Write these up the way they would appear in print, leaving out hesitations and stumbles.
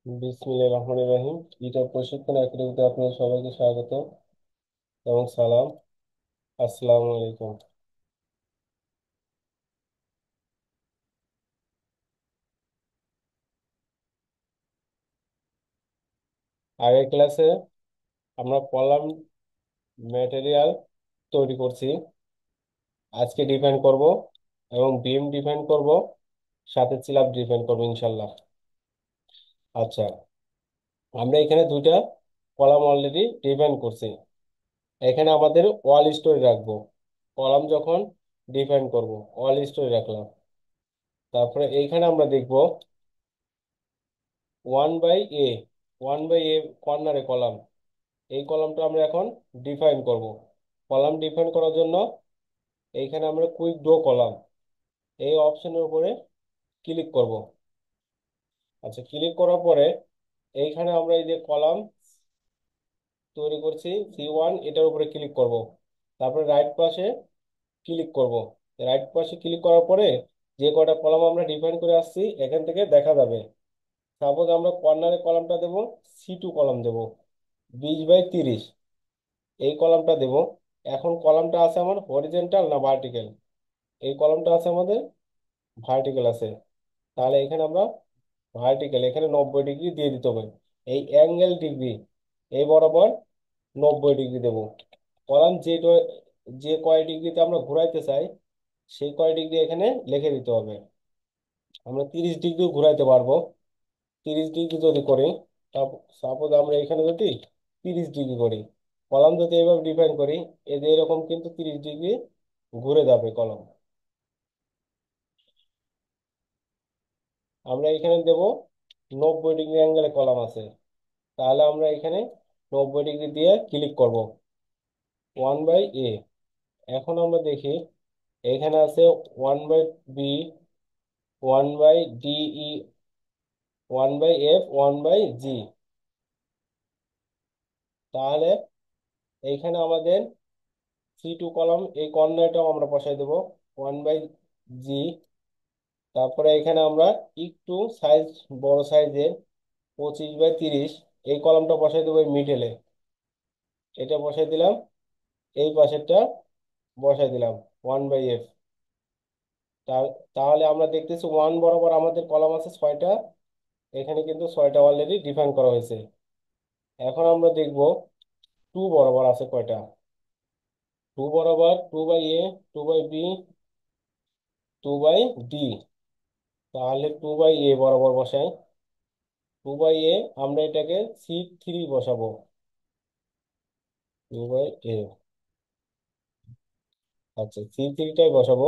বিসমিল্লাহির রহমানির রহিম। গিটার প্রশিক্ষণ একাডেমিতে আপনাদের সবাইকে স্বাগত এবং সালাম। আসসালামু আলাইকুম। আগের ক্লাসে আমরা কলাম ম্যাটেরিয়াল তৈরি করছি, আজকে ডিফাইন করব এবং বিম ডিফাইন করব, সাথে স্ল্যাব ডিফাইন করব ইনশাল্লাহ। আচ্ছা, আমরা এখানে দুইটা কলাম অলরেডি ডিফাইন করছি। এখানে আমাদের ওয়াল স্টোরি রাখবো। কলাম যখন ডিফাইন করব, ওয়াল স্টোরি রাখলাম। তারপরে এইখানে আমরা দেখব 1/a, 1/a কর্নারে কলাম। এই কলামটা আমরা এখন ডিফাইন করব। কলাম ডিফাইন করার জন্য এইখানে আমরা কুইক ড্র কলাম এই অপশনের উপরে ক্লিক করব। আচ্ছা, ক্লিক করার পরে এইখানে আমরা এই যে কলাম তৈরি করছি C1, এটার উপরে ক্লিক করব। তারপরে রাইট পাশে ক্লিক করব। রাইট পাশে ক্লিক করার পরে যে কয়টা কলাম আমরা ডিফাইন করে আসছি এখান থেকে দেখা যাবে। সাপোজ আমরা কর্নারে কলামটা দেব, C2 কলাম দেব, 20/30 এই কলামটা দেব। এখন কলামটা আছে আমার হরিজেন্টাল না ভার্টিক্যাল? এই কলামটা আছে আমাদের ভার্টিক্যাল আছে, তাহলে এখানে আমরা ভার্টিক্যাল, এখানে 90 ডিগ্রি দিয়ে দিতে হবে। এই অ্যাঙ্গেল ডিগ্রি এই বরাবর 90 ডিগ্রি দেব। কলাম যে কয় ডিগ্রিতে আমরা ঘুরাইতে চাই সেই কয় ডিগ্রি এখানে লিখে দিতে হবে। আমরা 30 ডিগ্রি ঘুরাইতে পারবো। 30 ডিগ্রি যদি করি, সাপোজ আমরা এখানে যদি 30 ডিগ্রি করি, কলাম যদি এইভাবে ডিফাইন করি, এই যে এরকম কিন্তু 30 ডিগ্রি ঘুরে যাবে কলাম। আমরা এখানে দেব 90 ডিগ্রি অ্যাঙ্গেলে কলাম আছে, তাহলে আমরা এখানে 90 ডিগ্রি দিয়ে ক্লিক করব। 1/a। এখন আমরা দেখি এখানে আছে 1/b, 1/de, 1/f, 1/g। তাহলে এইখানে আমাদের C2 কলাম এই কর্নারটাও আমরা বসাই দেব 1/g। তারপরে এখানে আমরা একটু সাইজ বড় সাইজের 25/30 এই কলামটা বসাই দেবো মিডলে। এটা বসাই দিলাম, এই পাশেরটা বসাই দিলাম 1/f। তাহলে আমরা দেখতেছি 1 বরাবর আমাদের কলাম আছে 6টা, এখানে কিন্তু 6টা অলরেডি ডিফাইন করা হয়েছে। এখন আমরা দেখব 2 বরাবর আছে কয়টা। 2 বরাবর 2/a, 2/b, 2/d। তাহলে 2/a বরাবর বসাই। 2/a আমরা এটাকে C3 বসাবো। 2/a, আচ্ছা C3টাই বসাবো।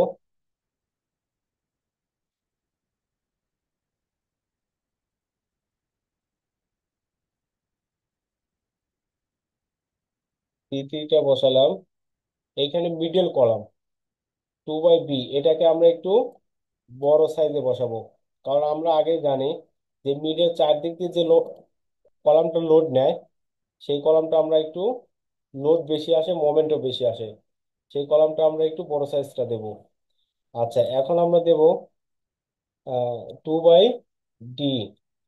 C3টা বসালাম। এইখানে মিডল কলাম 2/b, এটাকে আমরা একটু বড় সাইজে বসাবো। কারণ আমরা আগে জানি যে মিডের চারদিক দিয়ে যে কলামটা লোড নেয়, সেই কলামটা আমরা একটু লোড বেশি আসে, মোমেন্টও বেশি আসে, সেই কলামটা আমরা একটু বড় সাইজটা দেব। আচ্ছা, এখন আমরা দেব 2/d,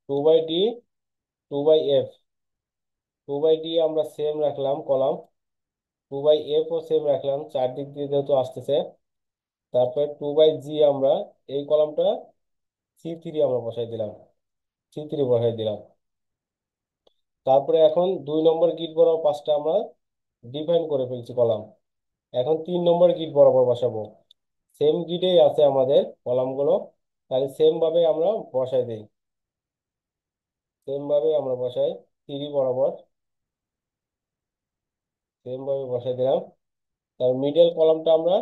2/d, 2/f। 2/d আমরা সেম রাখলাম কলাম, 2/f ও সেম রাখলাম, চারদিক দিয়ে যেহেতু আসতেছে। তারপর 2/g আমরা এই কলামটা C3 আমরা বসাই দিলাম, C3 বসাই দিলাম। তারপরে এখন 2 নম্বর গিট বরাবর 5টা আমরা ডিফাইন করে ফেলছি কলাম। এখন 3 নম্বর গিট বরাবর বসাবো। সেম গিটেই আছে আমাদের কলামগুলো, তাহলে সেম ভাবে আমরা বসাই দিই। সেম ভাবে আমরা বসাই 3 বরাবর, সেম ভাবে বসাই দিলাম। তার মিডল কলামটা আমরা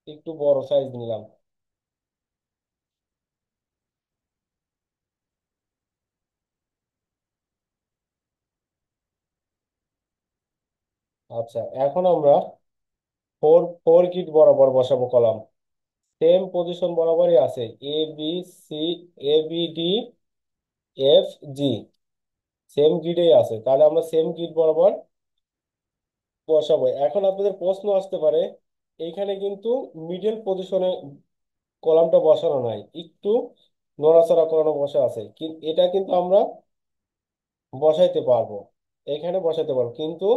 একটু বড় সাইজ নিলাম। আচ্ছা, এখন আমরা ফোর ফোর গিট বরাবর বসাবো কলাম। সেম পজিশন বরাবরই আছে, A B C, A B D F G, same গিটেই আছে, তাহলে আমরা সেম গিট বরাবর বসাবো। এখন আপনাদের প্রশ্ন আসতে পারে, এইখানে কিন্তু মিডল পজিশনে কলামটা বসানো নাই, একটু নড়াচড়া করানো বসা আছে, কিন্তু এটা কিন্তু আমরা বসাইতে পারবো, এখানে বসাইতে পারবো, কিন্তু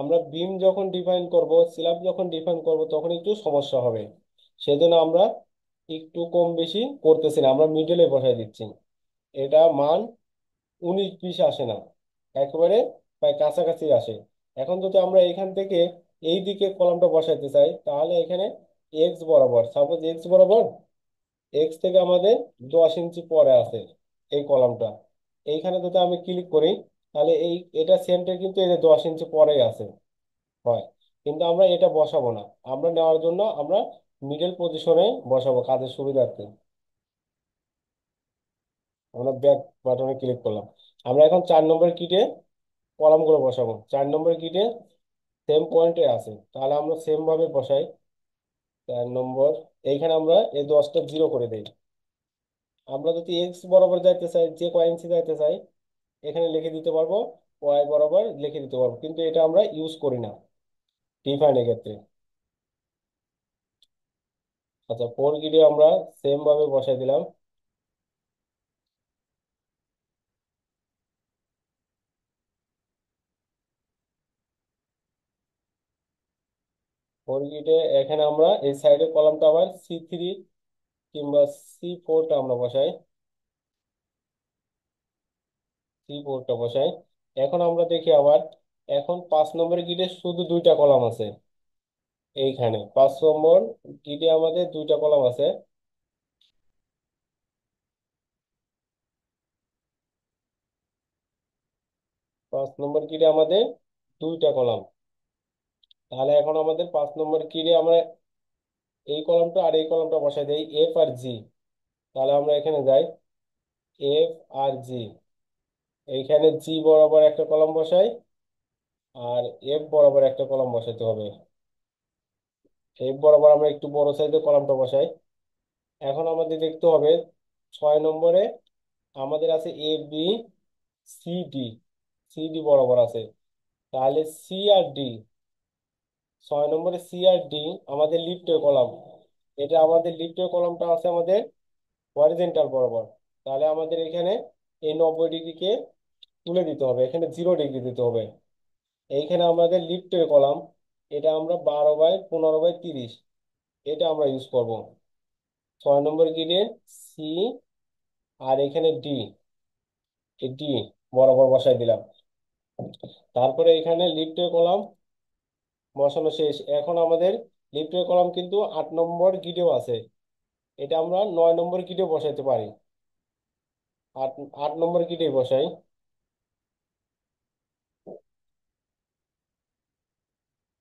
আমরা বিম যখন ডিফাইন করব, স্ল্যাব যখন ডিফাইন করব, তখন একটু সমস্যা হবে। সেজন্য আমরা একটু কম বেশি করতেছি না, আমরা মিডলে বসাই দিচ্ছি। এটা মান 19-20 আসে না, একেবারে প্রায় কাছাকাছি আসে। এখন যদি আমরা এখান থেকে এই দিকে কলামটা বসাইতে চাই, তাহলে এখানে এক্স বরাবর, সাপোজ এক্স বরাবর, এক্স থেকে আমাদের 10 ইঞ্চি পরে আছে এই কলামটা। এইখানে যদি আমি ক্লিক করি, তাহলে এটা সেন্টার কিন্তু এই যে 10 ইঞ্চি পরেই আছে, হয়। কিন্তু আমরা এটা বসাবো না, আমরা নেওয়ার জন্য আমরা মিডল পজিশনে বসাবো কাজের সুবিধার্থে। আমরা ব্যাক বাটনে ক্লিক করলাম। আমরা এখন 4 নম্বর কিটে কলামগুলো বসাবো, 4 নম্বর কিটে সেম পয়েন্টে আছে, তাহলে আমরা সেম ভাবে বসাই। 4 নম্বর, এইখানে আমরা এই 10টা জিরো করে দিই। আমরা যদি এক্স বরাবর যাইতে চাই, যে কয় ইঞ্চি যাইতে চাই, এখানে লিখে দিতে পারবো, ওয়াই বরাবর লিখে দিতে পারবো, কিন্তু এটা আমরা ইউজ করি না ডিফাইনের ক্ষেত্রে। আচ্ছা, 4 গিটে আমরা সেম ভাবে বসাই দিলাম। 4 গিটে এখানে আমরা এই সাইডে কলামটা আবার C3 কিংবা C4টা আমরা বসাই, C4টা বসাই। এখন আমরা দেখি আবার, এখন 5 নম্বর গিটে শুধু দুইটা কলাম আছে। এইখানে 5 নম্বর গিটে আমাদের দুইটা কলাম আছে। 5 নম্বর গিটে আমাদের দুইটা কলাম। তাহলে এখন আমাদের 5 নম্বর গিটে আমরা এই কলামটা আর এই কলামটা বসাই দেই, এফ আর জি। তাহলে আমরা এখানে যাই, এফ আর জি, এইখানে জি বরাবর একটা কলাম বসাই, আর এফ বরাবর একটা কলাম বসাইতে হবে। এফ বরাবর আমরা একটু বড় সাইজের কলামটা বসাই। এখন আমাদের দেখতে হবে 6 নম্বরে আমাদের আছে A B C D, C D বরাবর আছে। তাহলে সি আর ডি, 6 নম্বরে সি আর ডি আমাদের লিফটের কলাম। এটা আমাদের লিফটের কলামটা আছে আমাদের হরিজেন্টাল বরাবর। তাহলে আমাদের এখানে এই 90 ডিগ্রিকে তুলে দিতে হবে, এখানে 0 ডিগ্রি দিতে হবে। এইখানে আমাদের লিফটের কলাম, এটা আমরা 12/15/30, এটা আমরা ইউজ করব। 6 নম্বর গিরে সি, আর এখানে ডি, এই ডি বরাবর বসাই দিলাম। তারপরে এখানে লিফটের কলাম বসানো শেষ। এখন আমাদের লিফটের কলাম কিন্তু 8 নম্বর গিটেও আছে, এটা আমরা 9 নম্বর গিটেও বসাইতে পারি। আট 8 নম্বর গিটেই বসাই।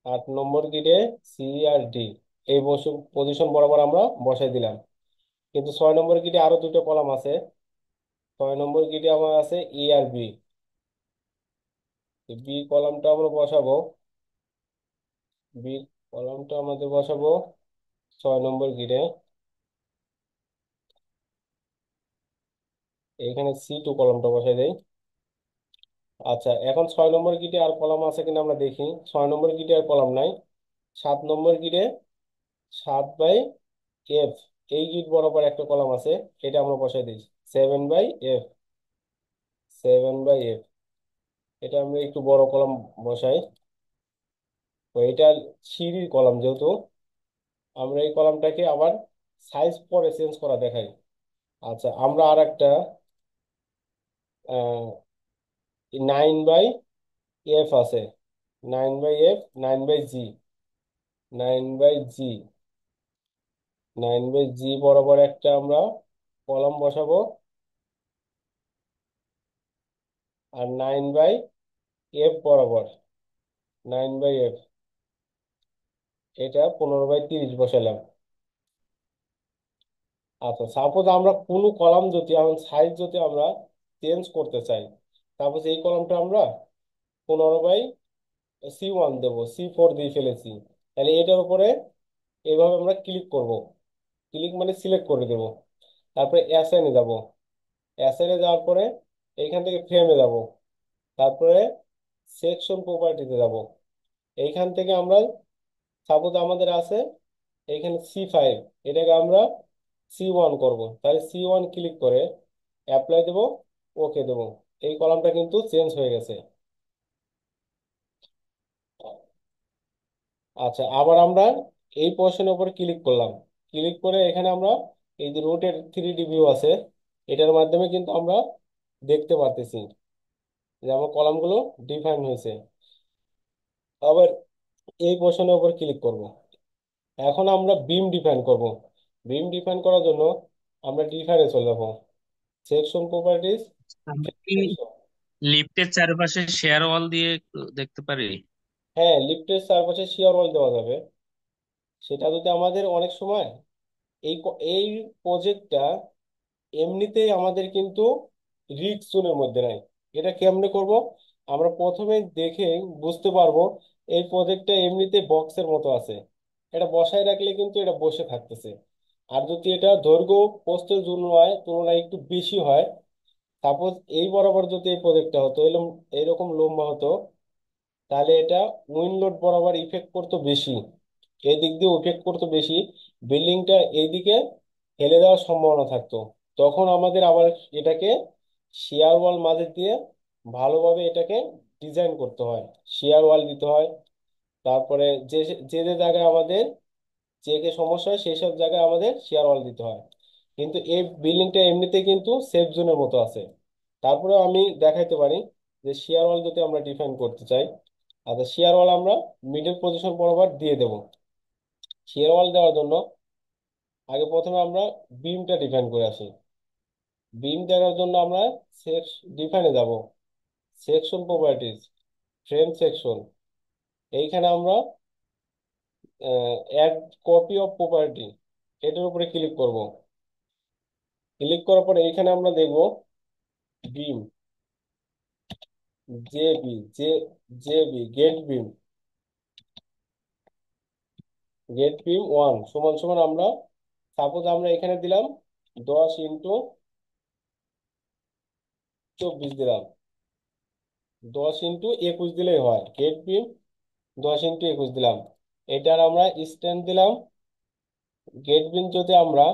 8 নম্বর গিটে সি আর ডি এই পজিশন বরাবর আমরা বসাই দিলাম। কিন্তু 6 নম্বর গিটে আরো দুটো কলাম আছে। 6 নম্বর গিটে আমার আছে ই আর বি, বি কলামটা আমরা বসাবো। বি কলামটা আমাদের বসাবো 6 নম্বর গিটে। এখানে C2 কলামটা বসাই দেই। আচ্ছা, এখন 6 নম্বর গিটে আর কলাম আছে কিনা আমরা দেখি। 6 নম্বর গিটে আর কলাম নাই। 7 নম্বর গিটে 7/F, এই গিট বরাবর একটা কলাম আছে, এটা আমরা বসাই দিই 7/F, 7/F। এটা আমরা একটু বড় কলাম বসাই। তো এটা সিঁড়ির কলাম যেহেতু, আমরা এই কলামটাকে আবার সাইজ পরে চেঞ্জ করা দেখাই। আচ্ছা, আমরা আর একটা 9/F আছে, 9/F, 9/G, 9/G, 9/G বরাবর একটা আমরা কলাম বসাবো। আর 9/F বরাবর, 9/F, এটা 15/30 বসালাম। আচ্ছা, সাপোজ আমরা কোনো কলাম যদি এখন সাইজ যদি আমরা চেঞ্জ করতে চাই, সাপোজ এই কলামটা আমরা 15/C1 দেবো, C4 দিয়ে ফেলেছি, তাহলে এটার উপরে এইভাবে আমরা ক্লিক করব। ক্লিক মানে সিলেক্ট করে দেব। তারপরে অ্যাসাইনে যাব, অ্যাসাইনে যাওয়ার পরে এইখান থেকে ফ্রেমে যাব, তারপরে সেকশন প্রপার্টিতে যাব। এইখান থেকে আমরা সাপোজ আমাদের আছে এইখানে C5, এটাকে আমরা C1 করব, তাহলে C1 ক্লিক করে অ্যাপ্লাই দেব, ওকে দেব। এই কলামটা কিন্তু চেঞ্জ হয়ে গেছে। আচ্ছা, আবার আমরা এই পোর্শনের উপর ক্লিক করলাম। ক্লিক করে এখানে আমরা এই যে রুটের 3D ভিউ আছে, এটার মাধ্যমে কিন্তু আমরা দেখতে পারতেছি যে আমার কলামগুলো ডিফাইন হয়েছে। আবার এই পোর্শনের উপর ক্লিক করব। এখন আমরা বিম ডিফাইন করব। বিম ডিফাইন করার জন্য আমরা ডিফাইনে চলে যাব, সেকশন প্রপার্টিজ, আমরা কি সেকশন। লিফটের চারপাশে শেয়ার ওয়াল দিয়ে একটু দেখতে পারি? হ্যাঁ, লিফটের চারপাশে শিয়ার ওয়াল দেওয়া যাবে। সেটা যদি আমাদের অনেক সময় এই প্রজেক্টটা এমনিতেই আমাদের কিন্তু রিস্ক জোনের মধ্যে নাই। এটা কেমনে করব? আমরা প্রথমে দেখে বুঝতে পারবো এই প্রজেক্টটা এমনিতে বক্সের মতো আছে, এটা বসায় রাখলে কিন্তু এটা বসে থাকতেছে। আর যদি এটা দৈর্ঘ্য প্রস্থের তুলনায় একটু বেশি হয়, সাপোজ এই বরাবর যদি এই প্রজেক্টটা হতো এরকম, এইরকম লম্বা হতো, তাহলে এটা উইন্ড লোড বরাবর ইফেক্ট করতো বেশি, এই দিক দিয়ে ইফেক্ট করতো বেশি, বিল্ডিংটা এইদিকে হেলে দেওয়ার সম্ভাবনা থাকতো। তখন আমাদের আবার এটাকে শিয়ার ওয়াল মাঝে দিয়ে ভালোভাবে এটাকে ডিজাইন করতে হয়, শিয়ার ওয়াল দিতে হয়। তারপরে যে যে যে জায়গায় আমাদের চেকে সমস্যা হয় সেই সব জায়গায় আমাদের শিয়ার ওয়াল দিতে হয়। কিন্তু এই বিল্ডিংটা এমনিতে কিন্তু সেফ জোনের মতো আছে। তারপরে আমি দেখাইতে পারি যে শিয়ার ওয়াল যদি আমরা ডিফাইন করতে চাই। আচ্ছা, শিয়ার ওয়াল আমরা মিডল পজিশন বরাবর দিয়ে দেব। শিয়ার ওয়াল দেওয়ার জন্য আগে প্রথমে আমরা বিমটা ডিফাইন করে আসি। বিম দেওয়ার জন্য আমরা ডিফাইনে যাব, সেকশন প্রপার্টিজ, ফ্রেম সেকশন। এইখানে আমরা অ্যাড কপি অফ প্রপার্টি, এটার উপরে ক্লিক করব। ক্লিক করার পরে এইখানে আমরা দেখব বিম, জে বি গেট বিম, গেট বিম 1 সমান সমান আমরা সাপোজ আমরা এখানে দিলাম 10 × 24 দিলাম, 10 × 21 দিলেই হয়। গেট বিম 10 × 21 দিলাম। এটার আমরা স্ট্যান্ড দিলাম। গেট বিম যদি আমরা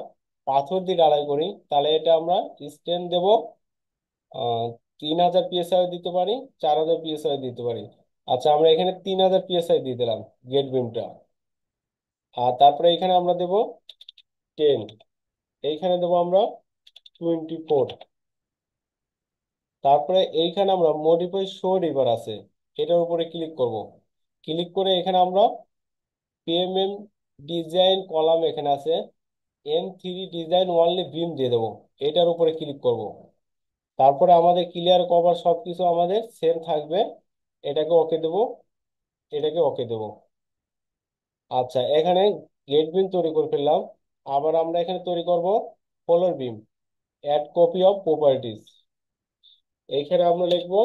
পাথর দিয়ে ঢালাই করি তাহলে এটা আমরা স্ট্যান্ড দেব 3000 PSI দিতে পারি, 4000 PSI দিতে পারি। আচ্ছা, আমরা এখানে 3000 PSI দিয়ে দিলাম গেট বিমটা। আর তারপরে এখানে আমরা দেব 10, এইখানে দেবো আমরা 24। তারপরে এইখানে আমরা মডিফাই শো রিভার আছে, এটার উপরে ক্লিক করব। ক্লিক করে এখানে আমরা পিএমএম ডিজাইন কলাম এখানে আছে, N3 ডিজাইন ওনলি বিম দিয়ে দেবো, এটার উপরে ক্লিক করব। তারপরে আমাদের ক্লিয়ার কভার সবকিছু আমাদের সেম থাকবে, এটাকে ওকে দেবো, এটাকে ওকে দেবো। আচ্ছা, এখানে গেট বিম তৈরি করে ফেললাম। আবার আমরা এখানে তৈরি করব ফলোর বিম, অ্যাড কপি অফ প্রপার্টিজ। এইখানে আমরা লিখবো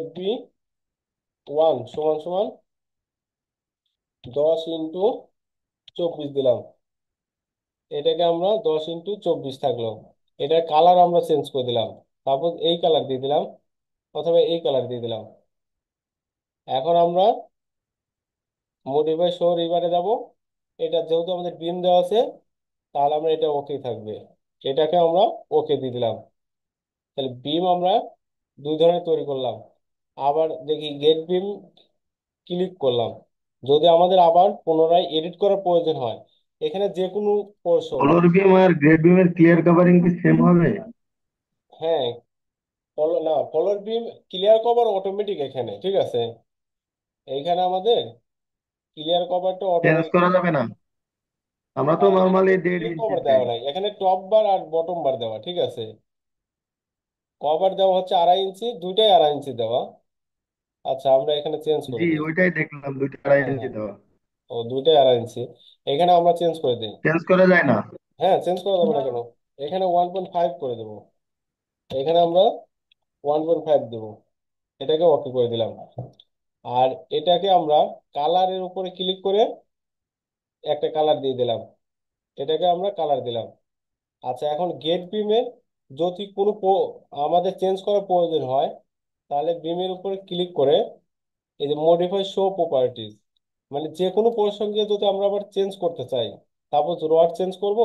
FB1 সমান সমান 10 × 24 দিলাম। এটাকে আমরা 10 × 24 থাকলো। এটার কালার আমরা চেঞ্জ করে দিলাম, তারপর এই কালার দিয়ে দিলাম অথবা এই কালার দিয়ে দিলাম। এখন আমরা মডিফাই শো রিবারে যাব। এটা যেহেতু আমাদের বিম দেওয়া আছে, তাহলে আমরা এটা ওকে থাকবে, এটাকে আমরা ওকে দিয়ে দিলাম। তাহলে বিম আমরা দুই ধরনের তৈরি করলাম। আবার দেখি গেট বিম ক্লিক করলাম। যদি আমাদের আবার পুনরায় এডিট করার প্রয়োজন হয়, এখানে যে কোনো পোর্শন। ফলোর বিম আর গ্রেড বিমের ক্লিয়ার কভারিং কি সেম হবে? হ্যাঁ, ফলোর বিম ক্লিয়ার কভার অটোমেটিক এখানে, ঠিক আছে। এইখানে আমাদের ক্লিয়ার কভারটা চেঞ্জ অটোমেটিক। করা যাবে না? আমরা তো এখানে নর্মালি কোনো দেড় ক্লিয়ার ইঞ্চি কভার চাই। দেওয়া নাই, এখানে টপ বার আর বটম বার দেওয়া, ঠিক আছে। কভার দেওয়া হচ্ছে 2.5 ইঞ্চি, দুইটাই 2.5 ইঞ্চি দেওয়া। আচ্ছা, আমরা এখানে চেঞ্জ করে জি, দিই। ওইটাই দেখলাম, দুইটা আড়াই হ্যাঁ ইঞ্চি হ্যাঁ, দেওয়া। ও দুইটাই 2.5 ইঞ্চি, এখানে আমরা চেঞ্জ করে দিই। চেঞ্জ করা যায় না? হ্যাঁ, চেঞ্জ করা যাবে না কেন, এখানে 1.5 করে দেবো। এখানে আমরা 1.5 দেবো, এটাকে ওকে করে দিলাম। আর এটাকে আমরা কালারের উপরে ক্লিক করে একটা কালার দিয়ে দিলাম, এটাকে আমরা কালার দিলাম। আচ্ছা, এখন গেট বিমের যদি কোনো আমাদের চেঞ্জ করার প্রয়োজন হয়, তাহলে বিমের উপরে ক্লিক করে এই যে মডিফাই শো প্রপার্টিজ, মানে যে কোনো প্রসঙ্গে যদি আমরা আবার চেঞ্জ করতে চাই, সাপোজ রড চেঞ্জ করব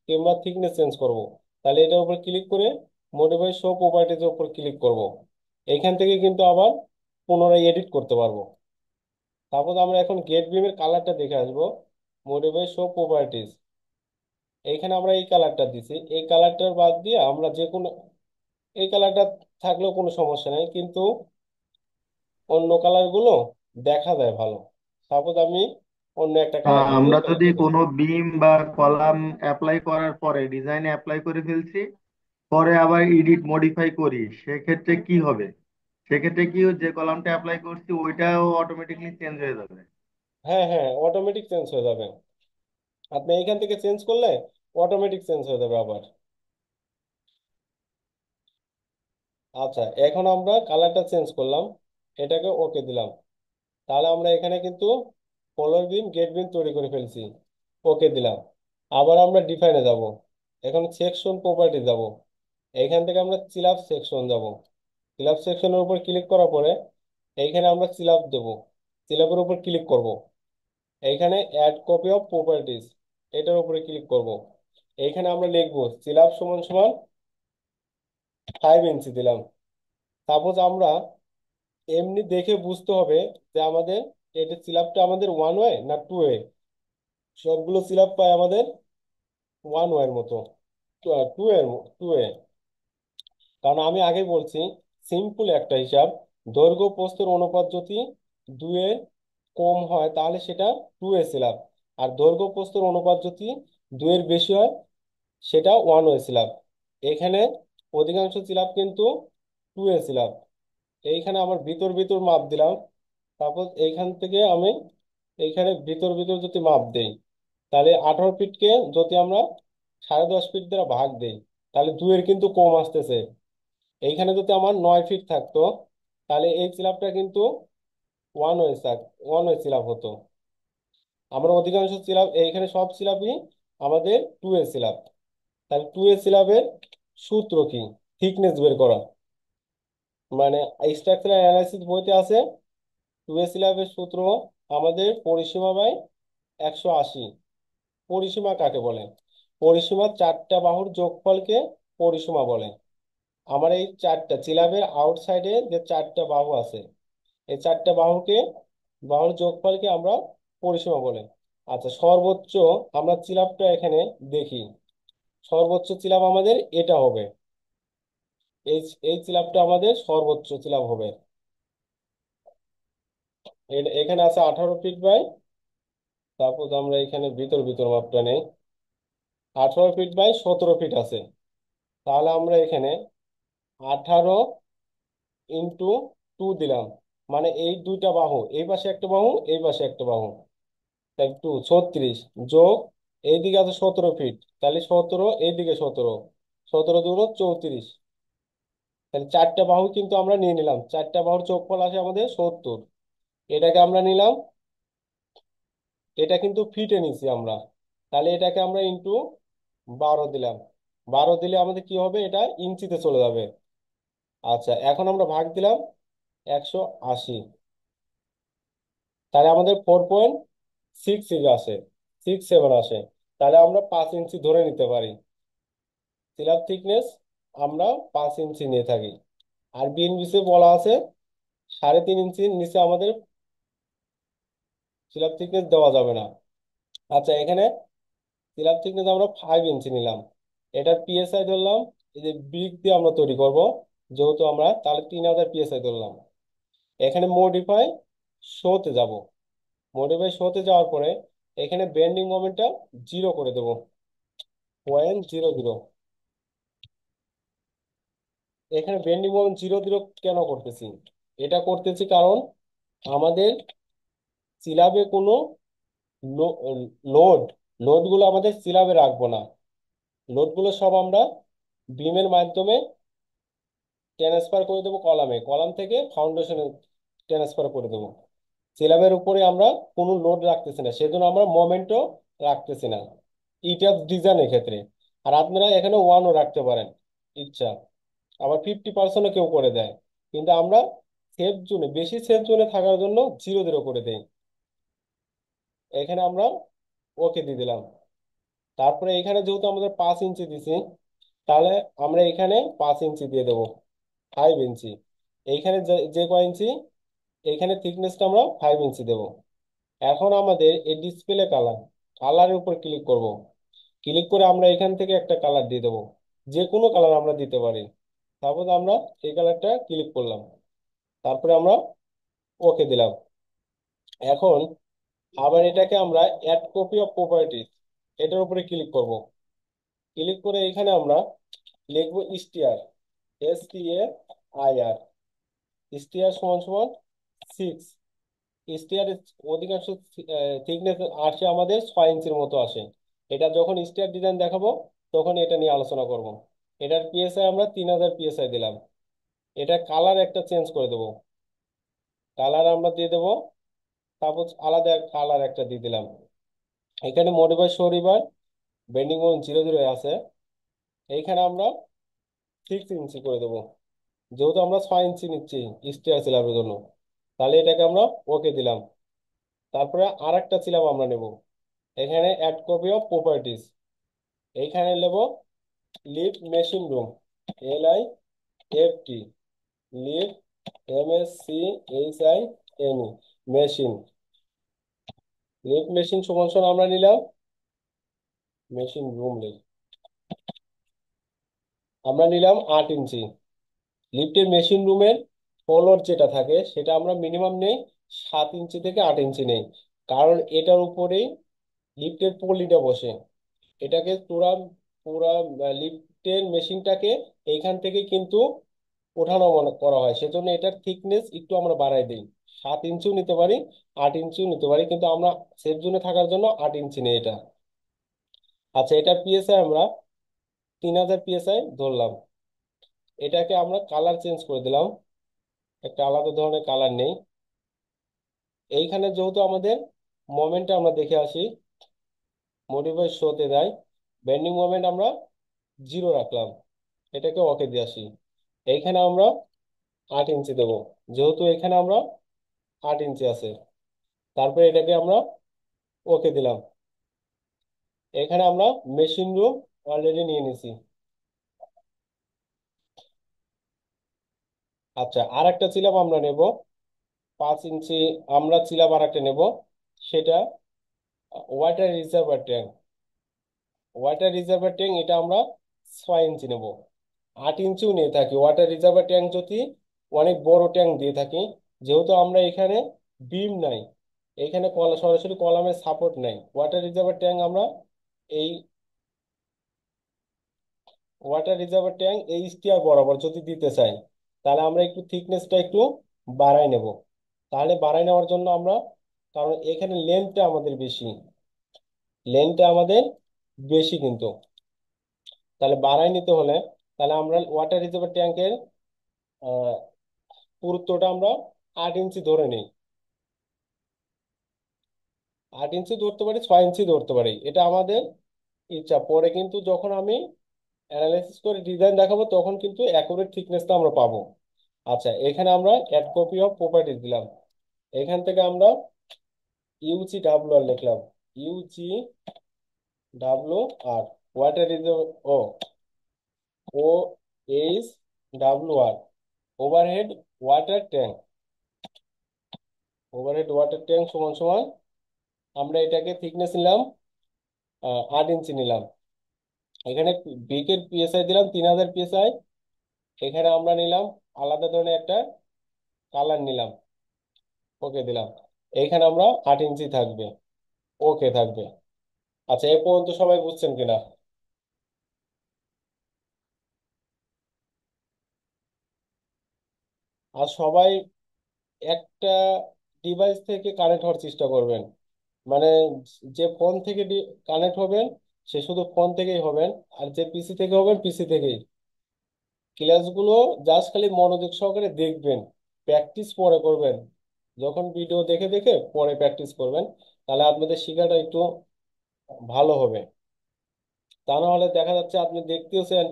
কিংবা থিকনেস চেঞ্জ করব, তাহলে এটার উপর ক্লিক করে মডিফাই শো প্রপার্টিজ এর উপর ক্লিক করব। এইখান থেকে কিন্তু আবার পুনরায় এডিট করতে পারবো। তারপর আমরা এখন গেট বিমের কালারটা দেখে আসবো। মডিফাই শো প্রপার্টিজ, এইখানে আমরা এই কালারটা দিছি, এই কালারটার বাদ দিয়ে আমরা যে কোনো এই কালারটা থাকলেও কোনো সমস্যা নাই, কিন্তু অন্য কালার গুলো দেখা যায় ভালো। সাপোজ আমি অন্য একটা কালার দিব, এই আমরা যদি কালারটা দিব। কোনো বিম বা কলাম অ্যাপ্লাই করার পরে ডিজাইনে অ্যাপ্লাই করে ফেলছি, পরে আবার এডিট মডিফাই করি, সেক্ষেত্রে কি হবে? সেক্ষেত্রে কি যে কলামটা অ্যাপ্লাই করছি ওইটাও অটোমেটিকলি চেঞ্জ হয়ে যাবে? হ্যাঁ হ্যাঁ, অটোমেটিক চেঞ্জ হয়ে যাবে। আপনি এইখান থেকে চেঞ্জ করলে অটোমেটিক চেঞ্জ হয়ে যাবে আবার। আচ্ছা, এখন আমরা কালারটা চেঞ্জ করলাম, এটাকে ওকে দিলাম। তাহলে আমরা এখানে কিন্তু ফলোর বিম গেট বিম তৈরি করে ফেলছি। ওকে দিলাম। আবার আমরা ডিফাইনে যাব। এখন সেকশন প্রপার্টি যাব। এইখান থেকে আমরা চিলাপ সেকশন যাব। চিলাপ সেকশনের উপর ক্লিক করার পরে এইখানে আমরা চিলাপ দেব। চিলাপের উপর ক্লিক করব। এইখানে অ্যাড কপি অফ প্রপার্টিজ, এটার উপরে ক্লিক করব। এইখানে আমরা লিখবো চিলাপ সমান সমান 5 ইঞ্চি দিলাম। সাপোজ আমরা এমনি দেখে বুঝতে হবে যে আমাদের এটা সিলাবটা আমাদের ওয়ান ওয়ে না টু ওয়ে। সবগুলো সিলাব পায় আমাদের ওয়ান ওয়ের মতো, টু এর টু ওয়ে। কারণ আমি আগে বলছি, সিম্পল একটা হিসাব, দৈর্ঘ্য প্রস্থের অনুপাত যদি দুয়ের কম হয় তাহলে সেটা টু এ সিলাব, আর দৈর্ঘ্য প্রস্থের অনুপাত যদি দুয়ের বেশি হয় সেটা ওয়ান ওয়ে সিলাব। এখানে অধিকাংশ সিলাব কিন্তু টু এ সিলাব। এইখানে আমার ভিতর ভিতর মাপ দিলাম। তারপর এইখান থেকে আমি এইখানে ভিতর ভিতর যদি মাপ দেই, তাহলে 18 ফিটকে যদি আমরা 10.5 ফিট দ্বারা ভাগ দেই, তাহলে দুইয়ের কিন্তু কম আসতেছে। এইখানে যদি আমার 9 ফিট থাকতো, তাহলে এই সিলাবটা কিন্তু ওয়ান ওয়ে ওয়ান ওয়ে সিলাব হতো। আমরা অধিকাংশ সিলাব এইখানে সব সিলাবই আমাদের টু এ সিলাব। তাহলে টু এ সিলাবের সূত্র কি? থিকনেস বের করা, মানে স্ট্রাকচারাল অ্যানালাইসিস বইতে আছে টু এ সিলাবের সূত্র আমাদের পরিসীমা বাই 180। পরিসীমা কাকে বলে? পরিসীমা চারটা বাহুর যোগফলকে পরিসীমা বলে। আমার এই চারটা চিলাবের আউটসাইডে যে চারটা বাহু আছে, এই চারটা বাহুর যোগফলকে আমরা পরিসীমা বলে। আচ্ছা, সর্বোচ্চ আমরা চিলাবটা এখানে দেখি। সর্বোচ্চ চিলাব আমাদের এটা হবে। এই এই চিলাবটা আমাদের সর্বোচ্চ চিলাব হবে। এখানে আছে 18 ফিট বাই, তারপর আমরা এখানে ভিতর ভিতর মাপটা নেই, 18 ফিট বাই 17 ফিট আছে। তাহলে আমরা এখানে 18 × 2 দিলাম, মানে এই দুইটা বাহু, এই পাশে একটা বাহু, এই পাশে একটা বাহু, তাই 36 যোগ এইদিকে আছে 17 ফিট, তাহলে 17, এইদিকে 17, 17 × 2 = 34। তাহলে চারটা বাহু কিন্তু আমরা নিয়ে নিলাম, চারটা বাহুর যোগফল আসে আমাদের 70। এটাকে আমরা নিলাম, এটা কিন্তু ফিটে নিছি আমরা, তাহলে এটাকে আমরা ইন্টু 12 দিলাম। 12 দিলে আমাদের কি হবে, এটা ইঞ্চিতে চলে যাবে। আচ্ছা, এখন আমরা ভাগ দিলাম 180, তাহলে আমাদের 4.6 আসে, 6 7 আসে। তাহলে আমরা 5 ইঞ্চি ধরে নিতে পারি। সিলাব থিকনেস আমরা 5 ইঞ্চি নিয়ে থাকি। আর বিএনবিসি বলা আছে 3.5 ইঞ্চির নিচে আমাদের সিলাব থিকনেস দেওয়া যাবে না। আচ্ছা, এখানে সিলাব থিকনেস আমরা 5 ইঞ্চি নিলাম। এটার পিএসআই ধরলাম, এই যে ব্রিক দিয়ে আমরা তৈরি করব যেহেতু আমরা, তাহলে 3000 পিএসআই ধরলাম। এখানে মডিফাই শোতে যাব। মডিফাই শোতে যাওয়ার পরে এখানে বেন্ডিং মোমেন্টটা 0 করে দেবো, 0.00। এখানে বেন্ডিং মোমেন্ট 0 0 কেন করতেছি? এটা করতেছি কারণ আমাদের সিলাবে কোনো লোড লোড গুলো আমাদের সিলাবে রাখবো না। লোড গুলো সব আমরা বিমের মাধ্যমে ট্রান্সফার করে দেবো কলামে, কলাম থেকে ফাউন্ডেশনে ট্রান্সফার করে দেবো। সিলাবের উপরে আমরা কোনো লোড রাখতেছি না, সেজন্য আমরা মোমেন্টও রাখতেছি না ইটার ডিজাইনের ক্ষেত্রে। আর আপনারা এখানে ওয়ানও রাখতে পারেন ইচ্ছা, আবার 50%ও কেউ করে দেয়, কিন্তু আমরা সেফ জোনে, বেশি সেফ জোনে থাকার জন্য 0 0 করে দেই। এখানে আমরা ওকে দিয়ে দিলাম। তারপরে এখানে যেহেতু আমাদের 5 ইঞ্চি দিছি, তাহলে আমরা এখানে 5 ইঞ্চি দিয়ে দেবো, 5 ইঞ্চি। এইখানে যে যে কয় ইঞ্চি, এইখানে থিকনেসটা আমরা 5 ইঞ্চি দেবো। এখন আমাদের এই ডিসপ্লে কালার, কালারের উপর ক্লিক করব। ক্লিক করে আমরা এখান থেকে একটা কালার দিয়ে দেবো, যে কোনো কালার আমরা দিতে পারি। তারপর আমরা এই কালারটা ক্লিক করলাম, তারপরে আমরা ওকে দিলাম। এখন আবার এটাকে আমরা অ্যাড কপি অফ প্রপার্টিজ, এটার উপরে ক্লিক করব। ক্লিক করে এখানে আমরা লিখবো স্টিয়ার, STAIR। স্টিয়ার সমান সমান 6। স্টিয়ার অধিকাংশ থিকনেস আসে আমাদের 6 ইঞ্চির মতো আসে। এটা যখন স্টিয়ার ডিজাইন দেখাবো তখন এটা নিয়ে আলোচনা করব। এটার পিএসআই আমরা 3000 PSI দিলাম। এটা কালার একটা চেঞ্জ করে দেবো, কালার আমরা দিয়ে দেবো, তারপর আলাদা কালার একটা দিয়ে দিলাম। এখানে মডিফাই শো রিবার বেন্ডিং মোমেন্ট 0 0 আছে, এইখানে আমরা 6 ইঞ্চি করে দেবো, যেহেতু আমরা 6 ইঞ্চি নিচ্ছি স্টিয়ার সিলাবের জন্য। তাহলে এটাকে আমরা ওকে দিলাম। তারপরে আর একটা সিলাব আমরা নেব, এখানে অ্যাড কপি অফ প্রপার্টিজ, এইখানে নেব leave machine room, LIFT, leave, MECHINE, machine. Leave machine সমান সমান আমরা নিলাম মেশিন রুম, আমরা নিলাম 8 ইঞ্চি। লিফটের মেশিন রুমের ফ্লোর যেটা থাকে সেটা আমরা মিনিমাম নেই 7 ইঞ্চি থেকে 8 ইঞ্চি নেই, কারণ এটার উপরেই লিফটের পলিটা বসে। এটাকে পুরা পুরা লিফটের মেশিনটাকে এইখান থেকে কিন্তু ওঠানো করা হয়, সেজন্য এটার থিকনেস একটু আমরা বাড়াই দিই। 7 ইঞ্চিও নিতে পারি, 8 ইঞ্চিও নিতে পারি, কিন্তু আমরা সেফ জোনে থাকার জন্য 8 ইঞ্চি নেই এটা। আচ্ছা, এটার পিএসআই আমরা 3000 PSI ধরলাম। এটাকে আমরা কালার চেঞ্জ করে দিলাম, একটা আলাদা ধরনের কালার নেই। এইখানে যেহেতু আমাদের মোমেন্টটা আমরা দেখে আসি, মডিফাই শোতে দেয় বেন্ডিং মোমেন্ট আমরা 0 রাখলাম, এটাকে ওকে দিয়ে আসি। এইখানে আমরা 8 ইঞ্চি দেবো, যেহেতু এখানে আমরা 8 ইঞ্চি আছে। তারপরে এটাকে আমরা ওকে দিলাম। এখানে আমরা মেশিন রুম অলরেডি নিয়ে নিছি। আচ্ছা, আর একটা চিলাপ আমরা নেব 5 ইঞ্চি। আমরা চিলাপ আর একটা নেব, সেটা water reservoir tank. Water reservoir tank এটা আমরা 6 ইঞ্চি নেব। 8 ইঞ্চিও নিয়ে থাকি ওয়াটার রিজার্ভার ট্যাঙ্ক যদি অনেক বড় ট্যাঙ্ক দিয়ে থাকি, যেহেতু আমরা এখানে বিম নাই, এখানে সরাসরি কলামের সাপোর্ট নাই, ওয়াটার রিজার্ভার ট্যাঙ্ক আমরা এই ওয়াটার রিজার্ভার ট্যাঙ্ক এই স্টিয়ার বরাবর যদি দিতে চাই, তাহলে আমরা একটু থিকনেসটা একটু বাড়াই নেব। তাহলে বাড়াই নেওয়ার জন্য আমরা, কারণ এখানে লেন্থটা আমাদের বেশি, লেন্থটা আমাদের বেশি কিন্তু, তাহলে বাড়াই নিতে হলে তাহলে আমরা ওয়াটার রিজার্ভার ট্যাঙ্কের পুরুত্বটা আমরা 8 ইঞ্চি ধরে নিই। 8 ইঞ্চি ধরতে পারি, 6 ইঞ্চি ধরতে পারি, এটা আমাদের ইচ্ছা। পরে কিন্তু যখন আমি অ্যানালাইসিস করে ডিজাইন দেখাবো তখন কিন্তু অ্যাকুরেট থিকনেসটা আমরা পাবো। আচ্ছা, এখানে আমরা অ্যাড কপি অফ প্রপার্টিজ দিলাম। এখান থেকে আমরা UGWR লিখলাম, UGWR, ওয়াটার ইজ, ও OHWR, overhead water tank. Overhead water tank সমান সমান আমরা এটাকে থিকনেস নিলাম 8 ইঞ্চি নিলাম। এখানে বিকের পিএসআই দিলাম 3000 PSI। এখানে আমরা নিলাম আলাদা ধরনের একটা কালার নিলাম, ওকে দিলাম। এইখানে আমরা 8 ইঞ্চি থাকবে, ওকে থাকবে। আচ্ছা, এ পর্যন্ত সবাই বুঝছেন কিনা? আর সবাই একটা ডিভাইস থেকে কানেক্ট হওয়ার চেষ্টা করবেন, মানে যে ফোন থেকে কানেক্ট হবেন সে শুধু ফোন থেকেই হবেন, আর যে পিসি থেকে হবেন পিসি থেকেই। ক্লাসগুলো জাস্ট খালি মনোযোগ সহকারে দেখবেন, প্র্যাকটিস পরে করবেন। যখন ভিডিও দেখে দেখে পরে প্র্যাকটিস করবেন, তাহলে আপনাদের শেখাটা একটু ভালো হবে। তা না হলে দেখা যাচ্ছে আপনি দেখতেছেন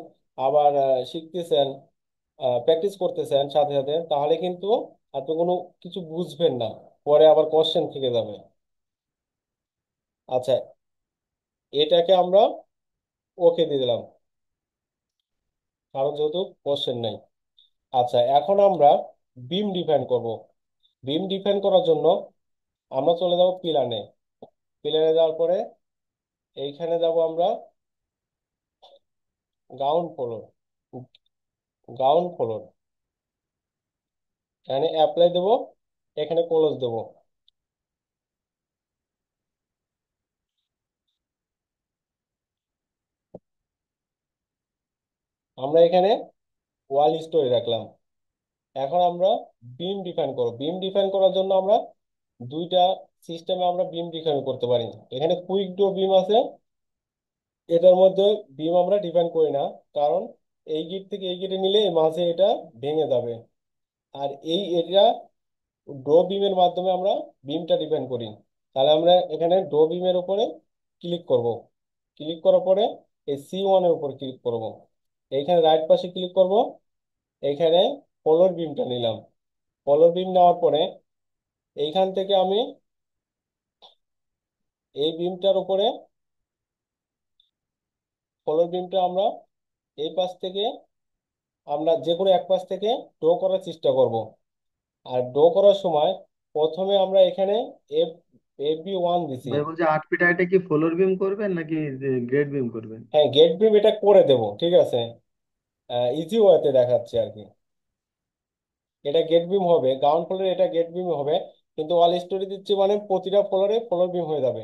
আবার শিখতেছেন, প্র্যাকটিস করতেছেন সাথে সাথে, তাহলে কিন্তু আপনি কোনো কিছু বুঝবেন না, পরে আবার কোশ্চেন থেকে যাবে। আচ্ছা, এটাকে আমরা ওকে দিয়ে দিলাম। কারণ যেহেতু কোশ্চেন নেই। আচ্ছা, এখন আমরা বিম ডিফাইন করব। বিম ডিফাইন করার জন্য আমরা চলে যাব প্ল্যানে। প্ল্যানে যাওয়ার পরে এইখানে যাব আমরা গ্রাউন্ড ফ্লোর। গ্রাউন্ড ফ্লোর, এখানে অ্যাপ্লাই দেব, এখানে ক্লোজ দেব। আমরা এখানে ওয়াল স্টোরি রাখলাম। এখন আমরা বিম ডিফাইন করব। বিম ডিফাইন করার জন্য আমরা দুইটা সিস্টেমে আমরা বিম ডিফাইন করতে পারি। এখানে কুইক ডো বিম আছে, এটার মধ্যে বিম আমরা ডিফাইন করি না, কারণ এই গিট থেকে এই গিটে নিলে এই মাঝে এটা ভেঙে যাবে। আর এই এটা ডো বিমের মাধ্যমে আমরা বিমটা ডিফাইন করি। তাহলে আমরা এখানে ডো বিমের উপরে ক্লিক করব। ক্লিক করার পরে এই C1 এর উপর ক্লিক করব। এইখানে রাইট পাশে ক্লিক করব। এইখানে ফলোর বিমটা নিলাম। ফলোর বিম নেওয়ার পরে এইখান থেকে আমি এই বিমটার উপরে ফলোর বিমটা আমরা এই পাশ থেকে, আমরা যে কোনো এক পাশ থেকে ড্র করার চেষ্টা করব। আর ড্র করার সময় প্রথমে আমরা এখানে এফ FB1 দিছি। ভাই বলছে 8 ফিট হাইটে কি ফ্লোর বিম করবেন নাকি গ্রেড বিম করবেন? হ্যাঁ, গেট বিম এটা করে দেব, ঠিক আছে। ইজি ওয়েতে দেখাচ্ছি আর কি। এটা গেট বিম হবে, গ্রাউন্ড ফ্লোরে এটা গেট বিম হবে, কিন্তু ওয়াল স্টোরি দিচ্ছি মানে প্রতিটা ফ্লোরে ফ্লোর বিম হয়ে যাবে।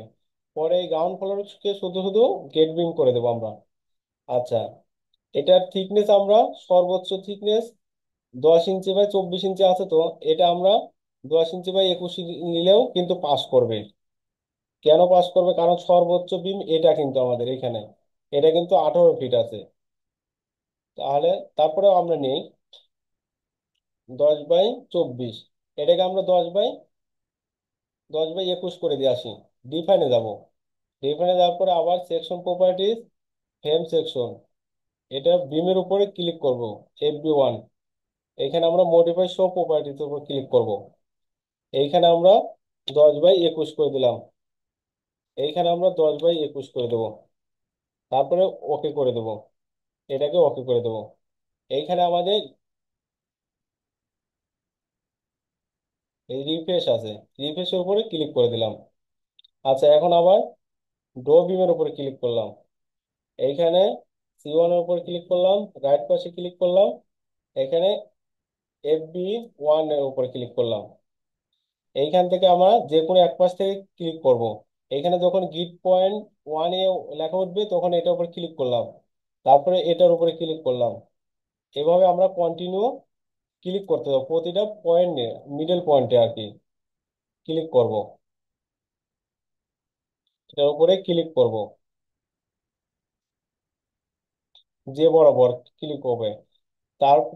পরে এই গ্রাউন্ড ফ্লোরকে শুধু শুধু গেট বিম করে দেবো আমরা। আচ্ছা, এটার থিকনেস আমরা সর্বোচ্চ থিকনেস 10 ইঞ্চি বাই 24 ইঞ্চি আছে তো, এটা আমরা 10 ইঞ্চি বাই 21 নিলেও কিন্তু পাস করবে। কেন পাস করবে? কারণ সর্বোচ্চ বিম এটা কিন্তু আমাদের এখানে, এটা কিন্তু 18 ফিট আছে। তাহলে তারপরেও আমরা নেই 10 বাই 24, এটাকে আমরা 10 বাই 21 করে দিয়ে আসি। ডিফাইনে যাব। ডিফাইনে যাওয়ার পরে আবার সেকশন প্রপার্টিজ, ফ্রেম সেকশন, এটা বিমের উপরে ক্লিক করব, FB1। এখানে আমরা মডিফাই শো প্রপার্টিজ উপর ক্লিক করব। এইখানে আমরা 10 বাই 21 করে দিলাম। এইখানে আমরা 10 বাই 21 করে দেবো। তারপরে ওকে করে দেবো, এটাকে ওকে করে দেবো। এইখানে আমাদের এই রিফ্রেশ আছে, রিফ্রেশের উপরে ক্লিক করে দিলাম। আচ্ছা, এখন আবার ডো বিমের উপরে ক্লিক করলাম। এইখানে C1 এর উপর ক্লিক করলাম, রাইট পাশে ক্লিক করলাম, এখানে FB1 এর উপর ক্লিক করলাম। এইখান থেকে আমরা যে কোনো এক পাশ থেকে ক্লিক করব। এখানে যখন git point 1 লেখা উঠবে তখন এটার উপর ক্লিক করলাম, তারপরে এটার উপরে ক্লিক করলাম। এভাবে আমরা কন্টিনিউ ক্লিক করতে হবে প্রতিটা পয়েন্টে, মিডল পয়েন্টে আর কি ক্লিক করব। এটার উপরে ক্লিক করব, যে বরাবর ক্লিক হবে।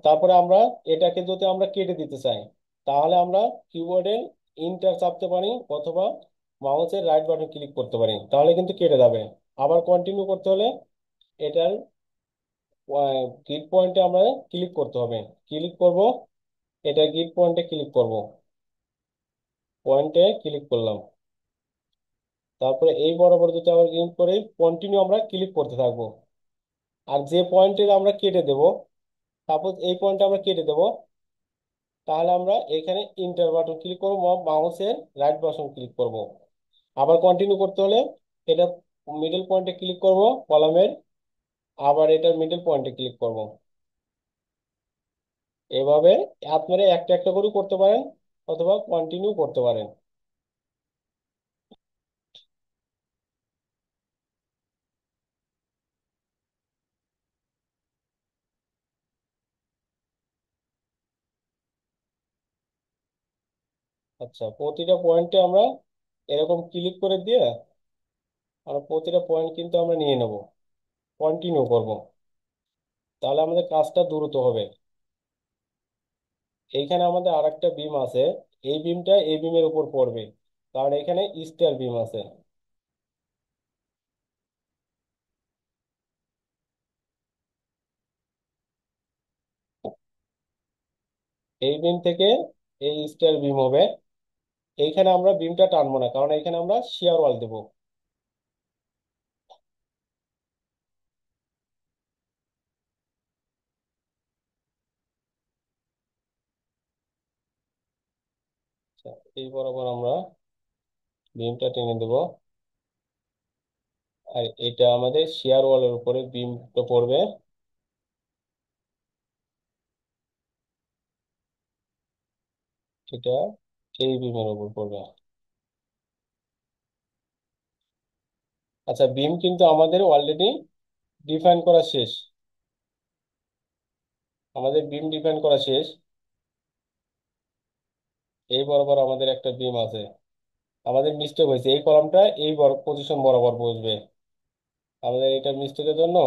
তারপরে আমরা এটাকে যদি আমরা কেটে দিতে চাই, তাহলে আমরা কিবোর্ডের ইন্টার চাপতে পারি অথবা মাউসের রাইট বাটন ক্লিক করতে পারি, তাহলে কিন্তু কেটে যাবে। আবার কন্টিনিউ করতে হলে এটার গ্রিড পয়েন্টে আমরা ক্লিক করতে হবে। ক্লিক করব, এটা গ্রিড পয়েন্টে ক্লিক করব, পয়েন্টে ক্লিক করলাম। তারপরে এই বরাবর যদি আবার ক্লিক করে কন্টিনিউ আমরা ক্লিক করতে থাকবো। আর যে পয়েন্টে আমরা কেটে দেব, সাপোজ এই পয়েন্টে আমরা কেটে দেব, তাহলে আমরা এখানে ইন্টার বাটন ক্লিক করব, মাউসের রাইট বাটন ক্লিক করব। আবার কন্টিনিউ করতে হলে এটা মিডল পয়েন্টে ক্লিক করব কলামের, আবার এটা মিডল পয়েন্টে ক্লিক করব। এভাবে আপনারা একটা একটা করে করতে পারেন অথবা কন্টিনিউ করতে পারেন। আচ্ছা, প্রতিটা পয়েন্টে আমরা এরকম ক্লিক করে দিয়ে আমরা প্রতিটা পয়েন্ট কিন্তু আমরা নিয়ে নেব, কন্টিনিউ করব। তাহলে আমাদের কাজটা দ্রুত হবে। এইখানে আমাদের আরেকটা বিম আছে, এই বিমটা এই বিমের উপর পড়বে, কারণ এখানে স্টার বিম আছে। এই বিম থেকে এই স্টার বিম হবে। এইখানে আমরা বিমটা টানবো না, কারণ এখানে আমরা শিয়ার ওয়াল দেবো। আচ্ছা, এই বরাবর আমরা বিমটা টেনে দেব। আর এটা আমাদের শিয়ার ওয়ালের উপরে বিমটা পড়বে। এটা এই বিমের উপর পড়বে। আচ্ছা, বিম কিন্তু আমাদের অলরেডি ডিফাইন করা শেষ। আমাদের বিম ডিফাইন করা শেষ। এই বরাবর আমাদের একটা বিম আছে। আমাদের মিস্টেক হয়েছে, এই কলামটা এই পজিশন বরাবর বসবে। আমাদের এটা মিস্টেকের জন্য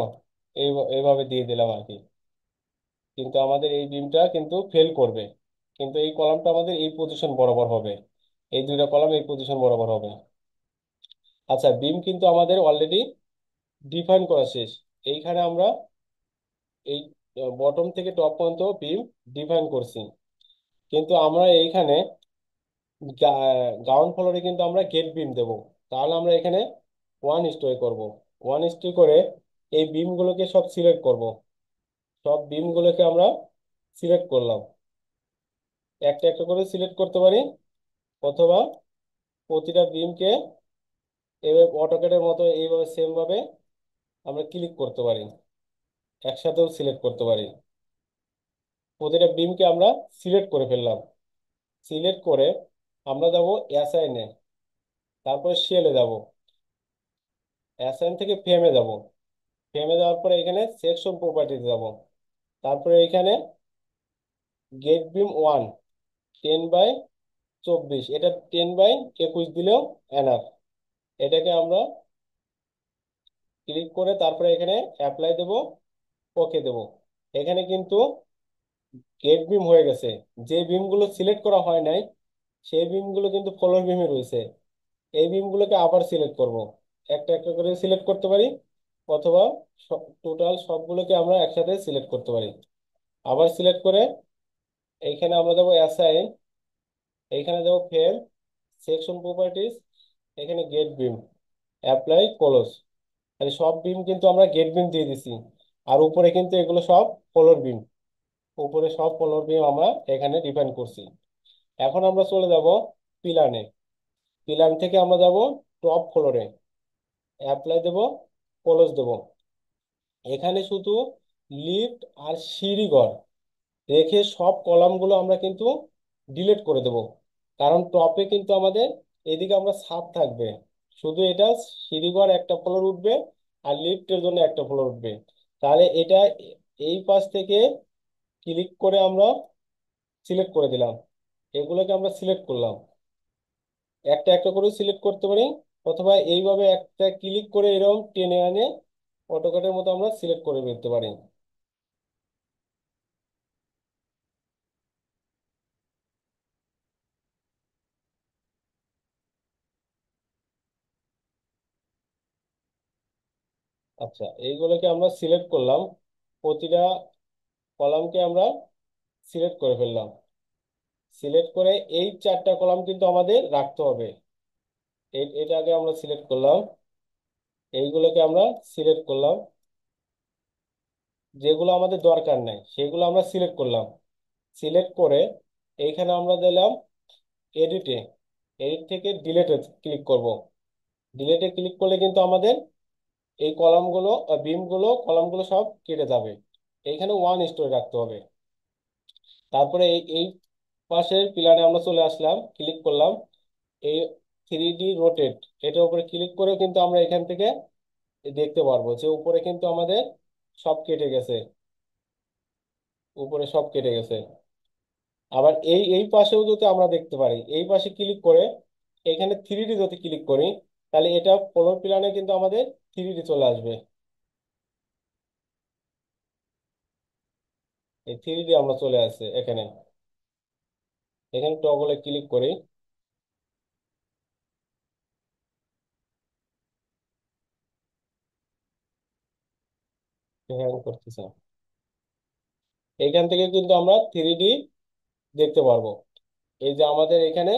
এইভাবে দিয়ে দিলাম আর কি। কিন্তু আমাদের এই বিমটা কিন্তু ফেল করবে। কিন্তু এই কলামটা আমাদের এই পজিশন বরাবর হবে। এই দুইটা কলাম এই পজিশন বরাবর হবে। আচ্ছা, বিম কিন্তু আমাদের অলরেডি ডিফাইন করা শেষ। এইখানে আমরা এই বটম থেকে টপ পর্যন্ত বিম ডিফাইন করছি। কিন্তু আমরা এইখানে গ্রাউন্ড ফ্লোরে কিন্তু আমরা গেট বিম দেব। তাহলে আমরা এখানে 1:2 করব। 1:2 করে এই বিমগুলোকে সব সিলেক্ট করব। সব বিমগুলোকে আমরা সিলেক্ট করলাম। একটা একটা করে সিলেক্ট করতে পারি, অথবা প্রতিটা বিমকে এভাবে অটোক্যাডের মতো এইভাবে সেম ভাবে আমরা ক্লিক করতে পারি, একসাথেও সিলেক্ট করতে পারি। প্রতিটা বিমকে আমরা সিলেক্ট করে ফেললাম। সিলেক্ট করে আমরা যাব অ্যাসাইনে, তারপরে শেলে যাব। অ্যাসাইন থেকে ফ্রেমে যাব। ফ্রেমে যাওয়ার পরে এখানে সেকশন প্রপার্টিতে যাব। তারপরে এখানে গেট বিম 10/24, এটা 10/21 দিলেও এনাফ। এটাকে আমরা ক্লিক করে তারপরে এখানে অ্যাপ্লাই দেব, ওকে দেব। এখানে কিন্তু গেট বিম হয়ে গেছে। যে বিমগুলো সিলেক্ট করা হয় নাই সেই বিমগুলো কিন্তু ফলোর বিমে রয়েছে। এই বিমগুলোকে আবার সিলেক্ট করব। একটা একটা করে সিলেক্ট করতে পারি, অথবা টোটাল সবগুলোকে আমরা একসাথে সিলেক্ট করতে পারি। আবার সিলেক্ট করে এইখানে আমরা দেবো অ্যাসাইন, এইখানে দেবো ফ্রেম, সেকশন প্রপার্টিজ, এখানে গেট বিম, অ্যাপ্লাই ক্লোজ। তাহলে সব বিম কিন্তু আমরা গেট বিম দিয়ে দিছি। আর উপরে কিন্তু এগুলো সব ফ্লোর বিম। উপরে সব ফ্লোর বিম আমরা এখানে ডিফাইন করছি। এখন আমরা চলে যাব পিলানে। পিলান থেকে আমরা যাব টপ ফ্লোরে, অ্যাপ্লাই দেব, ক্লোজ দেব। এখানে শুধু লিফট আর সিঁড়িঘর রেখে সব কলামগুলো আমরা কিন্তু ডিলিট করে দেব। কারণ টপে কিন্তু আমাদের এদিকে আমরা ছাদ থাকবে। শুধু এটা সিঁড়িঘর একটা ফ্লোর উঠবে, আর লিফটের জন্য একটা ফ্লোর উঠবে। তাহলে এটা এই পাশ থেকে ক্লিক করে আমরা সিলেক্ট করে দিলাম। এগুলোকে আমরা সিলেক্ট করলাম। একটা একটা করে সিলেক্ট করতে পারি, অথবা এইভাবে একটা ক্লিক করে এরকম টেনে আনে অটোক্যাডের মতো আমরা সিলেক্ট করে ফেলতে পারি। আচ্ছা, এইগুলোকে আমরা সিলেক্ট করলাম। প্রতিটা কলামকে আমরা সিলেক্ট করে ফেললাম। সিলেক্ট করে এই চারটা কলাম কিন্তু আমাদের রাখতে হবে। এটা আগে আমরা সিলেক্ট করলাম। এইগুলোকে আমরা সিলেক্ট করলাম। যেগুলো আমাদের দরকার নাই সেগুলো আমরা সিলেক্ট করলাম। সিলেক্ট করে এইখানে আমরা দিলাম এডিটে। এডিট থেকে ডিলেটে ক্লিক করব। ডিলেটে ক্লিক করলে কিন্তু আমাদের এই কলামগুলো, বিমগুলো, কলামগুলো সব কেটে যাবে। এইখানে 1:2 রাখতে হবে। তারপরে এই এই পাশের পিলারে আমরা চলে আসলাম, ক্লিক করলাম। এই 3D রোটেট, এটার উপরে ক্লিক করে কিন্তু আমরা এখান থেকে দেখতে পারবো যে উপরে কিন্তু আমাদের সব কেটে গেছে। উপরে সব কেটে গেছে। আবার এই এই পাশেও যদি আমরা দেখতে পারি, এই পাশে ক্লিক করে এখানে 3D যদি ক্লিক করি, তাহলে এটা ফ্লোর প্ল্যানে কিন্তু আমাদের 3D চলে আসবে। এই 3D আমরা চলে আসছে এখানে। এখানে টগলে ক্লিক করি। হ্যাং করতেছে। এখান থেকে কিন্তু আমরা 3D দেখতে পারবো। এই যে আমাদের এখানে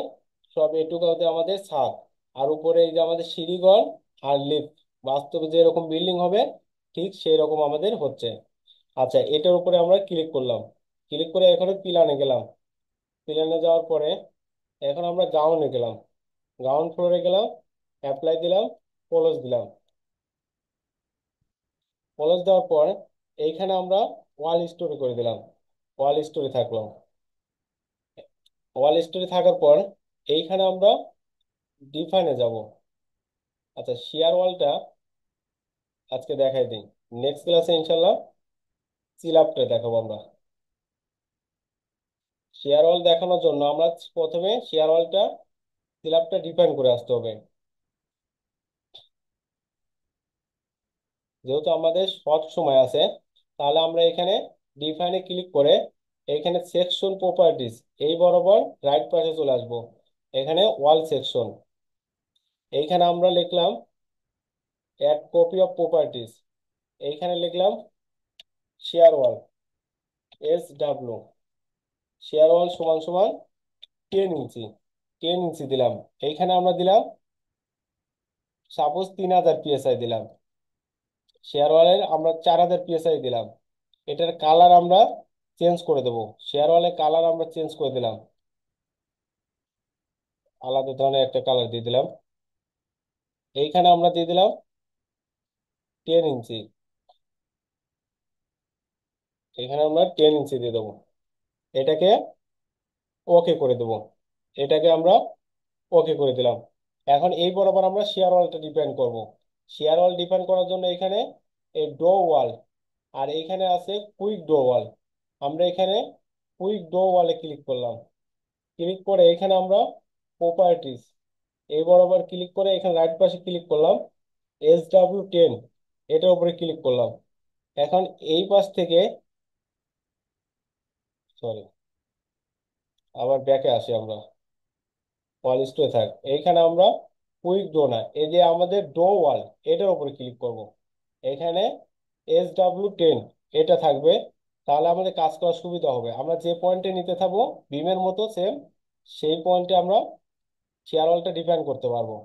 সব এটুকুতে আমাদের ছাদ, আর উপরে এই যে আমাদের সিঁড়িঘর আর লিফট, বাস্তবে যেরকম বিল্ডিং হবে ঠিক সেই রকম আমাদের হচ্ছে। আচ্ছা, এটার উপরে আমরা ক্লিক করলাম। ক্লিক করে এখানে পিলানে গেলাম। পিলানে যাওয়ার পরে এখন আমরা গ্রাউন্ডে গেলাম, গ্রাউন্ড ফ্লোরে গেলাম, অ্যাপ্লাই দিলাম, ক্লোজ দিলাম। ক্লোজ দেওয়ার পর এইখানে আমরা ওয়াল স্টোরি করে দিলাম, ওয়াল স্টোরি থাকলো। ওয়াল স্টোরি থাকার পর এইখানে আমরা ডিফাইনে যাব। আচ্ছা, শেয়ার ওয়ালটা আজকে দেখাই দিই, নেক্সট ক্লাসে ইনশাল্লাহ চিল আপটা দেখাবো আমরা। শেয়ার ওয়াল দেখানোর জন্য আমরা প্রথমে শেয়ার ওয়ালটা চিল আপটা ডিফাইন করে আসতে হবে। যেহেতু আমাদের শর্ট সময় আছে, তাহলে আমরা এখানে ডিফাইনে ক্লিক করে এখানে সেকশন প্রপার্টিজ এই বরাবর রাইট পাশে চলে আসবো। এখানে ওয়াল সেকশন, এইখানে আমরা লিখলাম অ্যাড কপি অফ প্রপার্টিজ, এইখানে লিখলাম শেয়ার ওয়াল, SW শেয়ার ওয়াল সমান সমান 10 ইঞ্চি, 10 ইঞ্চি দিলাম। এইখানে আমরা দিলাম সাপোজ 3000 PSI দিলাম, শেয়ার ওয়ালের আমরা 4000 PSI দিলাম। এটার কালার আমরা চেঞ্জ করে দেবো, শেয়ার ওয়ালের কালার আমরা চেঞ্জ করে দিলাম, আলাদা ধরনের একটা কালার দিয়ে দিলাম। এইখানে আমরা দিয়ে দিলাম 10 ইঞ্চি, এখানে আমরা 10 ইঞ্চি দিয়ে দেবো। এটাকে ওকে করে দেবো, এটাকে আমরা ওকে করে দিলাম। এখন এই বরাবর আমরা শেয়ার ওয়ালটা ডিফাইন করব। শেয়ার ওয়াল ডিফাইন করার জন্য এখানে এই ডো ওয়াল আর এইখানে আছে কুইক ডো ওয়াল। আমরা এখানে কুইক ডো ওয়ালে ক্লিক করলাম, ক্লিক করে এখানে আমরা প্রপার্টিজ এই বরাবর ক্লিক করে এখানে রাইট পাশে ক্লিক করলাম, SW10 এটার উপরে ক্লিক করলাম। এখন এই পাশ থেকে, সরি, আবার ব্যাকে আসি আমরা, ওয়াল থাক, এইখানে আমরা কুইক ডো না, এই যে আমাদের ডো ওয়াল এটার উপরে ক্লিক করব। এখানে SW10 এটা থাকবে, তাহলে আমাদের কাজ করার সুবিধা হবে। আমরা যে পয়েন্টে নিতে থাকবো বিমের মতো সেম, সেই পয়েন্টে আমরা শেয়ার ওয়ালটা ডিফাইন করতে পারবো,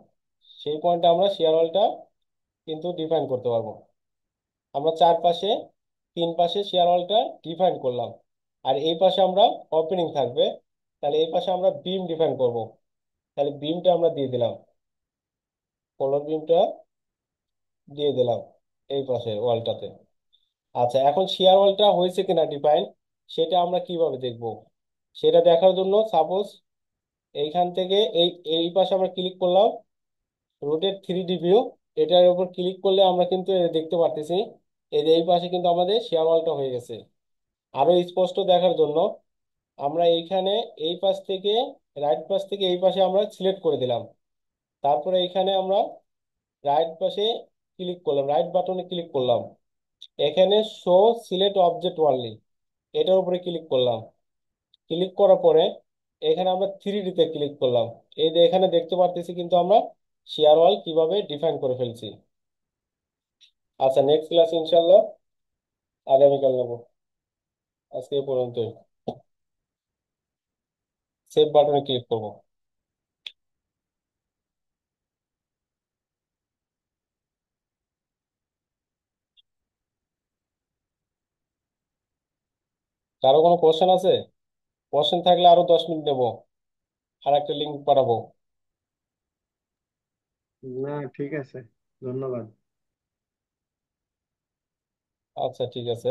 সেই পয়েন্টে আমরা শেয়ার ওয়ালটা কিন্তু ডিফাইন করতে পারবো। আমরা চারপাশে, তিন পাশে শেয়ার ওয়ালটা ডিফাইন করলাম, আর এই পাশে আমরা ওপেনিং থাকবে, তাহলে এই পাশে আমরা বিম ডিফাইন করব। তাহলে বিমটা আমরা দিয়ে দিলাম, কলর বিমটা দিয়ে দিলাম এই পাশে ওয়ালটাতে। আচ্ছা, এখন শেয়ার ওয়ালটা হয়েছে কিনা ডিফাইন, সেটা আমরা কিভাবে দেখব? সেটা দেখার জন্য সাপোজ এইখান থেকে এই এই পাশে আমরা ক্লিক করলাম, রোটেট 3D ভিউ, এটার উপর ক্লিক করলে আমরা কিন্তু দেখতে পারতেছি এই যে এই পাশে কিন্তু আমাদের শেয়ার ওয়ালটা হয়ে গেছে। আরো স্পষ্ট দেখার জন্য আমরা এইখানে এই পাশ থেকে রাইট পাশ থেকে এই পাশে আমরা সিলেক্ট করে দিলাম, তারপরে এইখানে আমরা রাইট পাশে ক্লিক করলাম, রাইট বাটনে ক্লিক করলাম, এখানে শো সিলেক্ট অবজেক্ট ওয়ানলি এটার উপরে ক্লিক করলাম। ক্লিক করার পরে এখানে আমরা 3D তে ক্লিক করলাম। এই যে এখানে দেখতে পারতেছি কিন্তু আমরা শেয়ার ওয়াল কিভাবে ডিফাইন করে ফেলছি। আচ্ছা, নেক্সট ক্লাস ইনশাল্লাহ আগামীকাল নেবো। আজকে এই পর্যন্তই। সেভ বাটনে ক্লিক করবো। কারো কোনো কোশ্চেন আছে? কোশ্চেন থাকলে আরো 10 মিনিট নেবো, আর একটা লিঙ্ক পাঠাবো। না, ঠিক আছে, ধন্যবাদ। আচ্ছা, ঠিক আছে,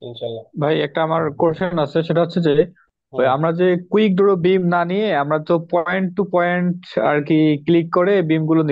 ইনশাল্লাহ। ভাই একটা আমার কোশ্চেন আছে, সেটা হচ্ছে যে ওই হুম। আমরা যে কুইক ড্র বিম না নিয়ে আমরা তো পয়েন্ট টু পয়েন্ট আর কি ক্লিক করে বিম গুলো